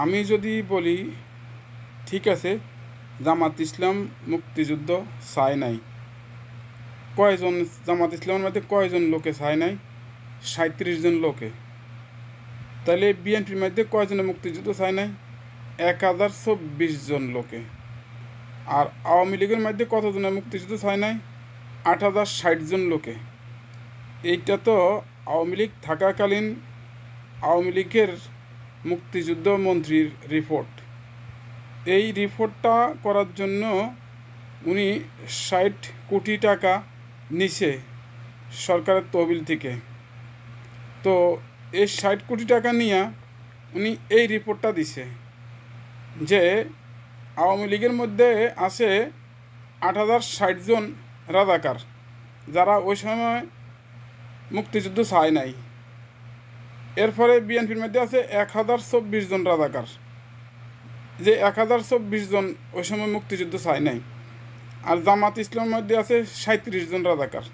আমি যদি বলি ঠিক আছে, জামাত ইসলাম মুক্তিযুদ্ধ চায় নাই, কয়জন জামাত ইসলামের মধ্যে কয়জন লোকে চায় নাই? 37 জন লোকে। তাহলে বিএনপির মধ্যে কয়জনের মুক্তিযুদ্ধ চায় নাই? 1024 জন লোকে। আর আওয়ামী লীগের মধ্যে কতজনের মুক্তিযুদ্ধ চায় নাই? 8060 জন লোকে। এইটা তো আওয়ামী লীগ থাকাকালীন আওয়ামী লীগের মুক্তিযুদ্ধ মন্ত্রীর রিপোর্ট। এই রিপোর্টটা করার জন্য উনি 60 কোটি টাকা নিছে সরকারের তহবিল থেকে। তো এই 60 কোটি টাকা নিয়ে উনি এই রিপোর্টটা দিছে যে আওয়ামী লীগের মধ্যে আছে 8060 জন রাজাকার, যারা ওই সময় মুক্তিযুদ্ধ চায় নাই। এরপরে বিএনপির মধ্যে আছে 1024 জন রাজাকার, যে 1024 জন ওই সময় মুক্তিযুদ্ধ চায় নাই। আর জামাত ইসলামের মধ্যে আছে 37 জন রাজাকার,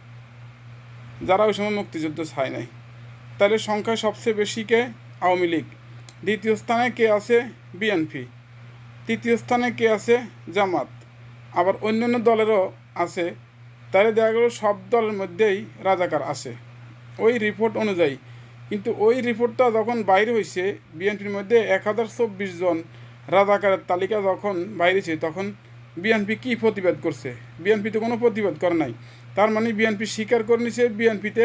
যারা ওই সময় মুক্তিযুদ্ধ চায় নাই। তাহলে সংখ্যায় সবচেয়ে বেশি কে? আওয়ামী লীগ। দ্বিতীয় স্থানে কে আছে? বিএনপি। তৃতীয় স্থানে কে আছে? জামাত। আবার অন্যান্য দলেরও আছে। তাহলে দেখা গেল সব দলের মধ্যেই রাজাকার আছে ওই রিপোর্ট অনুযায়ী। কিন্তু ওই রিপোর্টটা যখন বাইরে হয়েছে, বিএনপির মধ্যে 1024 জন রাজাকারের তালিকা যখন বাইরেছে, তখন বিএনপি কী প্রতিবাদ করছে? বিএনপি তো কোনো প্রতিবাদ করে নাই। তার মানে বিএনপি স্বীকার করে নিছে বিএনপিতে